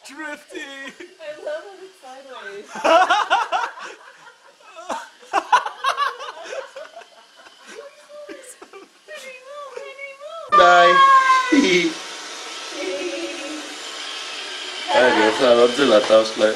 Drifting. I love it sideways. Đây. Ai biasa harus jelas tahu sekali.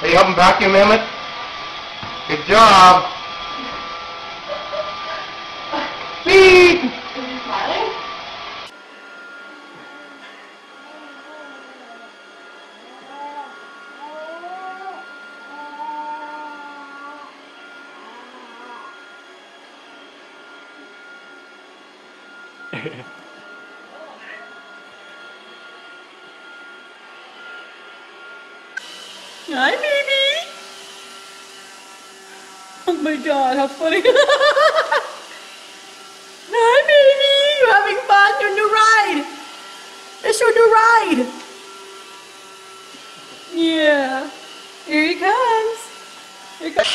Are you helping vacuum, Emmett? Good job. Beep! Are you smiling? Hi, baby. Oh my God, how funny. Hi, baby. You having fun? Your new ride. It's your new ride. Yeah. Here he comes. Here he comes.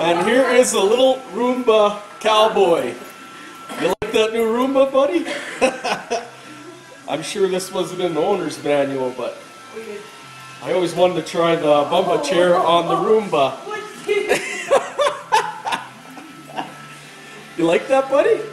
And here is a little Roomba cowboy. You like that new Roomba, buddy? I'm sure this wasn't in the owner's manual, but I always wanted to try the Bumba chair on the Roomba. You like that, buddy?